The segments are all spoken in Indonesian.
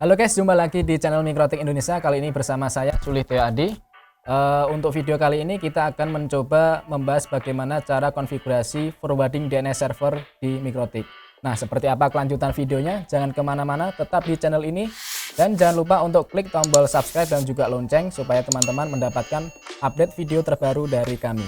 Halo guys, jumpa lagi di channel Mikrotik Indonesia. Kali ini bersama saya Sulih Teo Adi. Untuk video kali ini kita akan mencoba membahas bagaimana cara konfigurasi forwarding DNS server di Mikrotik. Nah, seperti apa kelanjutan videonya? Jangan kemana-mana, tetap di channel ini. Dan jangan lupa untuk klik tombol subscribe dan juga lonceng supaya teman-teman mendapatkan update video terbaru dari kami.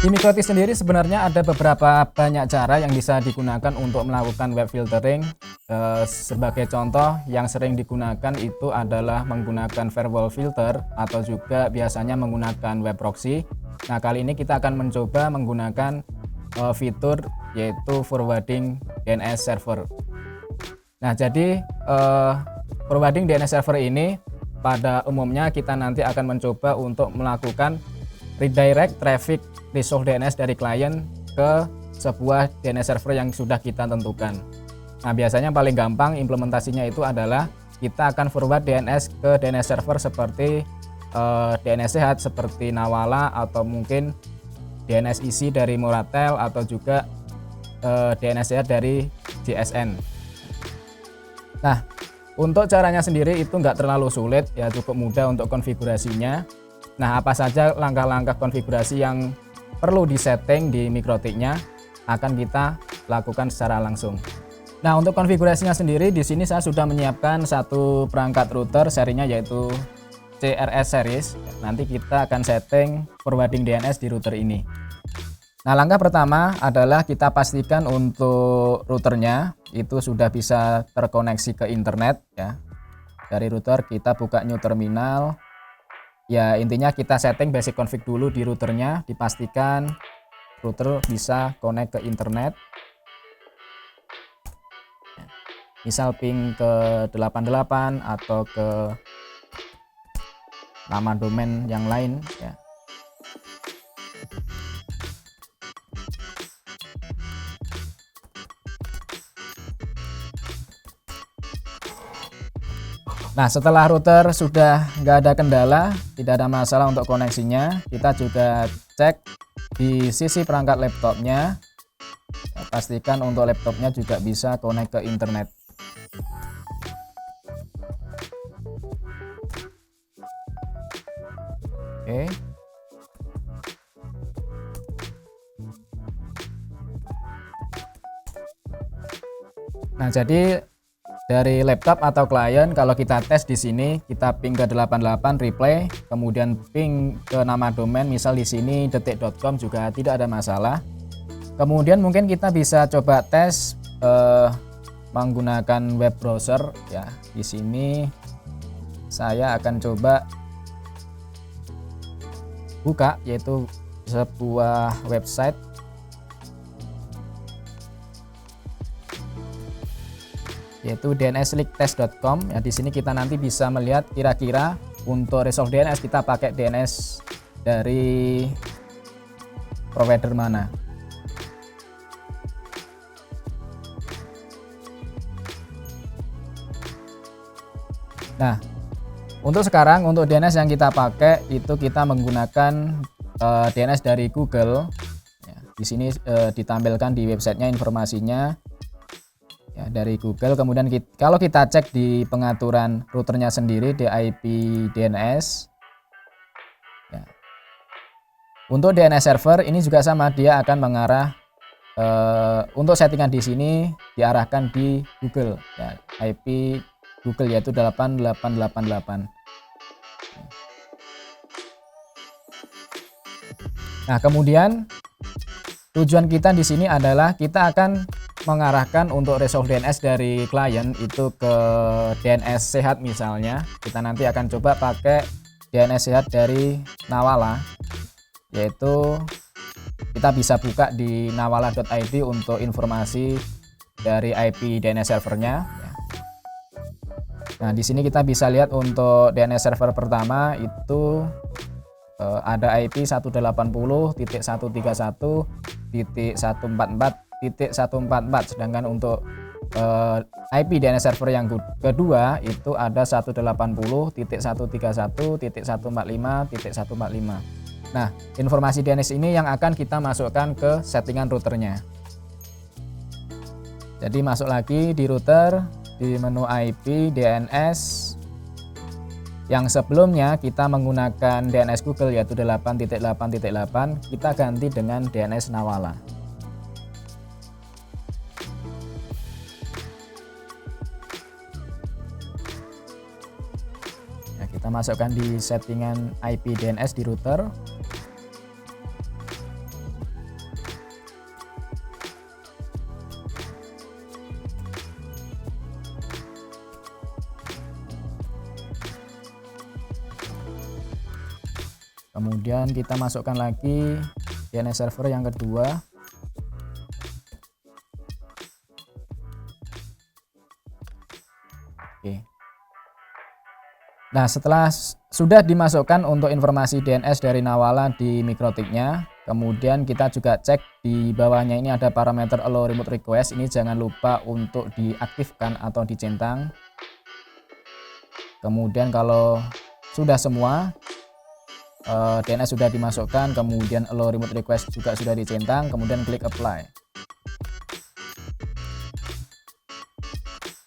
Di Mikrotik sendiri sebenarnya ada beberapa banyak cara yang bisa digunakan untuk melakukan web filtering. Sebagai contoh yang sering digunakan itu adalah menggunakan firewall filter atau juga biasanya menggunakan web proxy. Nah, kali ini kita akan mencoba menggunakan fitur yaitu forwarding DNS server. Nah, jadi forwarding DNS server ini pada umumnya kita nanti akan mencoba untuk melakukan redirect traffic resolve DNS dari klien ke sebuah DNS server yang sudah kita tentukan. Nah, biasanya paling gampang implementasinya itu adalah kita akan forward DNS ke DNS server seperti DNS sehat seperti Nawala atau mungkin DNS isi dari Moratel atau juga DNS sehat dari JSN. Nah, untuk caranya sendiri itu nggak terlalu sulit, ya cukup mudah untuk konfigurasinya. Nah, apa saja langkah-langkah konfigurasi yang perlu disetting di Mikrotiknya akan kita lakukan secara langsung. Nah, untuk konfigurasinya sendiri di sini saya sudah menyiapkan satu perangkat router serinya yaitu CRS series. Nanti kita akan setting forwarding DNS di router ini. Nah, langkah pertama adalah kita pastikan untuk routernya itu sudah bisa terkoneksi ke internet ya. Dari router kita buka new terminal. Ya, intinya kita setting basic config dulu di routernya, dipastikan router bisa connect ke internet. Misal ping ke 88 atau ke nama domain yang lain ya. Nah, setelah router sudah nggak ada kendala, tidak ada masalah untuk koneksinya, kita juga cek di sisi perangkat laptopnya. Pastikan untuk laptopnya juga bisa connect ke internet. Oke. Nah, jadi dari laptop atau klien kalau kita tes di sini kita ping ke 88 replay, kemudian ping ke nama domain misal di sini detik.com juga tidak ada masalah. Kemudian mungkin kita bisa coba tes menggunakan web browser ya. Di sini saya akan coba buka yaitu sebuah website yaitu dnsleaktest.com ya. Di sini kita nanti bisa melihat kira-kira untuk resolve DNS kita pakai DNS dari provider mana. Nah, untuk sekarang untuk DNS yang kita pakai itu kita menggunakan DNS dari Google ya. Di sini ditampilkan di websitenya informasinya ya, dari Google. Kemudian kalau kita cek di pengaturan routernya sendiri di IP DNS ya. Untuk DNS server ini juga sama, dia akan mengarah untuk settingan di sini diarahkan di Google ya, IP Google yaitu 8888. Nah, kemudian tujuan kita di sini adalah kita akan mengarahkan untuk resolve DNS dari klien itu ke DNS sehat misalnya. Kita nanti akan coba pakai DNS sehat dari Nawala, yaitu kita bisa buka di nawala.id untuk informasi dari IP DNS servernya. Nah, di sini kita bisa lihat untuk DNS server pertama itu ada IP 180.131.144.144, sedangkan untuk IP DNS server yang kedua itu ada 180.131.145.145. Nah, informasi DNS ini yang akan kita masukkan ke settingan routernya. Jadi masuk lagi di router, di menu IP DNS. Yang sebelumnya kita menggunakan DNS Google yaitu 8.8.8, kita ganti dengan DNS Nawala. Nah, kita masukkan di settingan IP DNS di router. Kemudian kita masukkan lagi DNS server yang kedua. Oke. Nah, setelah sudah dimasukkan untuk informasi DNS dari Nawala di MikroTik-nya, kemudian kita juga cek di bawahnya ini ada parameter allow remote request. Ini jangan lupa untuk diaktifkan atau dicentang. Kemudian kalau sudah semua DNS sudah dimasukkan, kemudian allow remote request juga sudah dicentang, kemudian klik apply.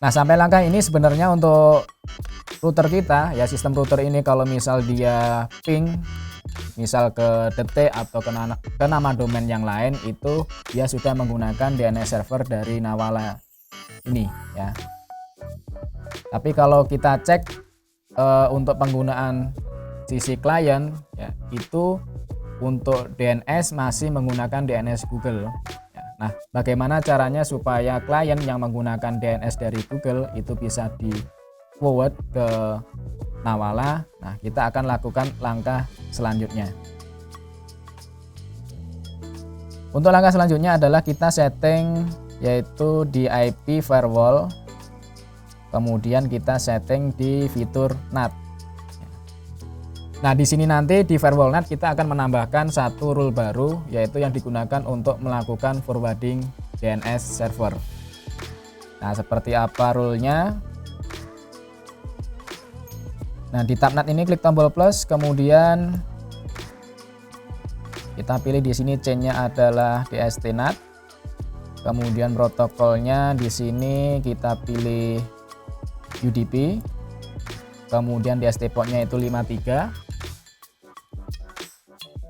Nah, sampai langkah ini sebenarnya untuk router kita ya, sistem router ini kalau misal dia ping misal ke DT atau ke nama domain yang lain, itu dia sudah menggunakan DNS server dari Nawala ini ya. Tapi kalau kita cek untuk penggunaan sisi klien ya, itu untuk DNS masih menggunakan DNS Google ya. Nah, bagaimana caranya supaya klien yang menggunakan DNS dari Google itu bisa di forward ke Nawala? Nah, kita akan lakukan langkah selanjutnya. Untuk langkah selanjutnya adalah kita setting yaitu di IP firewall, kemudian kita setting di fitur NAT. Nah, di sini nanti di firewall NAT kita akan menambahkan satu rule baru, yaitu yang digunakan untuk melakukan forwarding DNS server. Nah, seperti apa rule-nya? Nah, di tab NAT ini klik tombol plus, kemudian kita pilih di sini chain-nya adalah DST-NAT. Kemudian protokolnya di sini kita pilih UDP. Kemudian DST port-nya itu 53.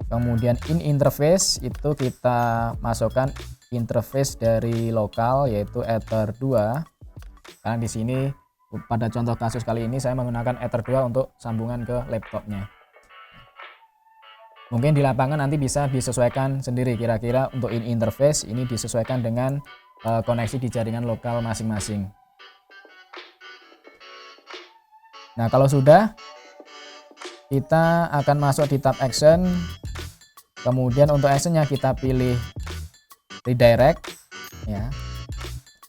Kemudian in interface itu kita masukkan interface dari lokal yaitu Ether 2. Karena di sini pada contoh kasus kali ini saya menggunakan Ether 2 untuk sambungan ke laptopnya. Mungkin di lapangan nanti bisa disesuaikan sendiri, kira-kira untuk in interface ini disesuaikan dengan koneksi di jaringan lokal masing-masing. Nah, kalau sudah, kita akan masuk di tab action. Kemudian untuk actionnya kita pilih redirect ya.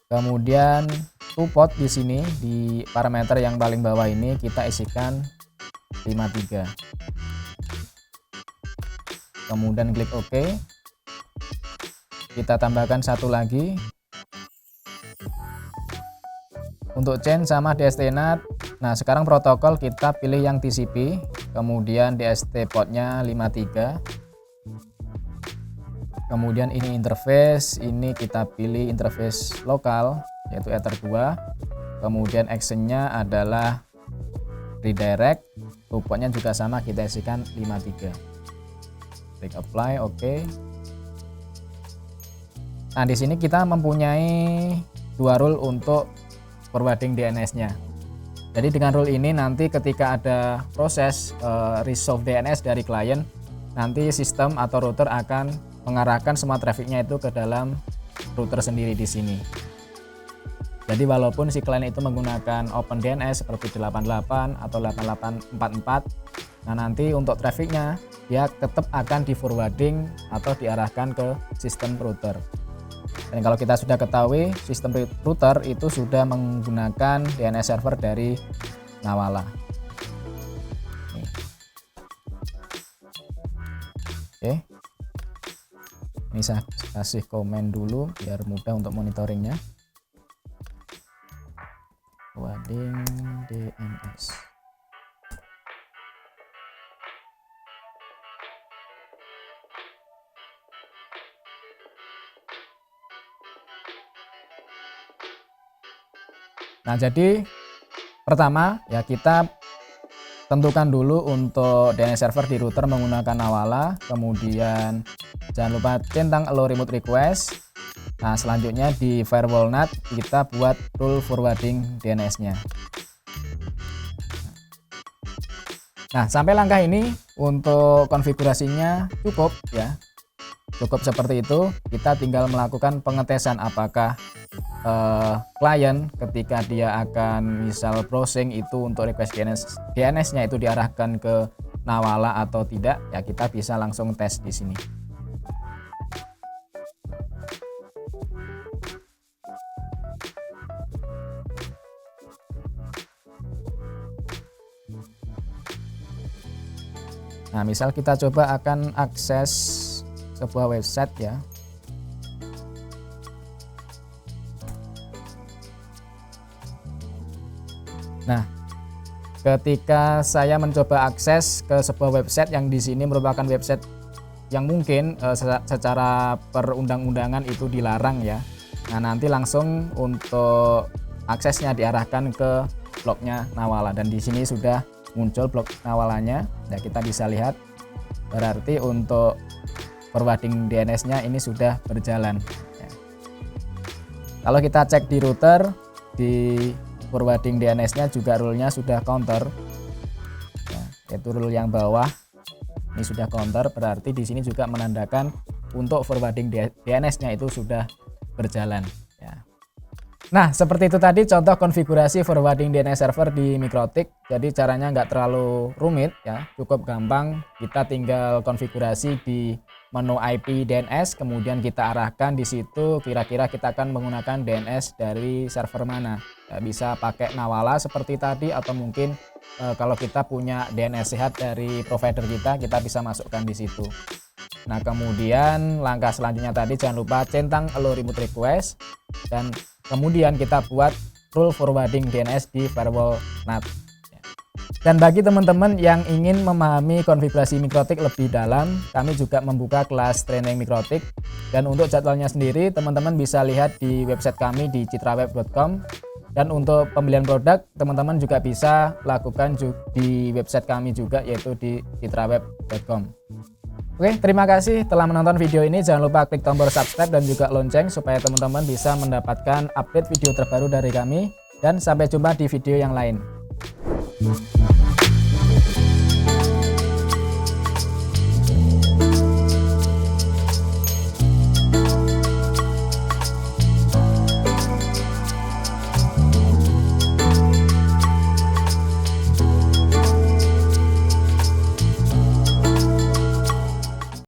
Kemudian to port di sini di parameter yang paling bawah ini kita isikan 53. Kemudian klik OK. Kita tambahkan satu lagi. Untuk chain sama DST-NAT. Nah, sekarang protokol kita pilih yang TCP, kemudian DST portnya 53. Kemudian ini interface, ini kita pilih interface lokal yaitu Ether 2. Kemudian actionnya adalah redirect, portnya juga sama kita isikan 53. Klik apply, oke. Nah, di sini kita mempunyai dua rule untuk forwarding DNS-nya. Jadi dengan rule ini nanti ketika ada proses resolve DNS dari klien, nanti sistem atau router akan mengarahkan semua trafficnya itu ke dalam router sendiri di sini. Jadi walaupun si klien itu menggunakan OpenDNS seperti 88 atau 8844, nah nanti untuk trafficnya dia tetap akan di forwarding atau diarahkan ke sistem router. Dan kalau kita sudah ketahui, sistem router itu sudah menggunakan DNS server dari Nawala. Oke. Ini saya kasih komen dulu biar mudah untuk monitoringnya. forwarding DNS. Nah, jadi pertama ya kita tentukan dulu untuk DNS server di router menggunakan Nawala, kemudian jangan lupa centang allow remote request. Nah, selanjutnya di firewall NAT kita buat rule forwarding DNS-nya. Nah, sampai langkah ini untuk konfigurasinya cukup ya. Cukup seperti itu, kita tinggal melakukan pengetesan apakah klien ketika dia akan misal browsing itu untuk request DNS-nya itu diarahkan ke Nawala atau tidak, ya kita bisa langsung tes di sini. Nah, misal kita coba akan akses sebuah website ya. Nah, ketika saya mencoba akses ke sebuah website yang di sini merupakan website yang mungkin secara perundang-undangan itu dilarang ya. Nah, nanti langsung untuk aksesnya diarahkan ke blognya Nawala, dan di sini sudah muncul blog Nawalanya. Nah, kita bisa lihat berarti untuk forwarding DNS-nya ini sudah berjalan ya. Kalau kita cek di router, di forwarding DNS-nya juga rule-nya sudah counter ya, yaitu rule yang bawah ini sudah counter, berarti di sini juga menandakan untuk forwarding DNS-nya itu sudah berjalan ya. Nah, seperti itu tadi contoh konfigurasi forwarding DNS server di Mikrotik. Jadi caranya nggak terlalu rumit ya, cukup gampang. Kita tinggal konfigurasi di menu IP DNS, kemudian kita arahkan di situ kira-kira kita akan menggunakan DNS dari server mana. Ya, bisa pakai Nawala seperti tadi, atau mungkin kalau kita punya DNS sehat dari provider kita bisa masukkan di situ. Nah, kemudian langkah selanjutnya tadi jangan lupa centang allow remote request, dan kemudian kita buat rule forwarding DNS di firewall NAT. Dan bagi teman-teman yang ingin memahami konfigurasi Mikrotik lebih dalam, kami juga membuka kelas training Mikrotik. Dan untuk jadwalnya sendiri, teman-teman bisa lihat di website kami di citraweb.com. Dan untuk pembelian produk, teman-teman juga bisa lakukan di website kami juga, yaitu di citraweb.com. Oke, terima kasih telah menonton video ini. Jangan lupa klik tombol subscribe dan juga lonceng supaya teman-teman bisa mendapatkan update video terbaru dari kami. Dan sampai jumpa di video yang lain.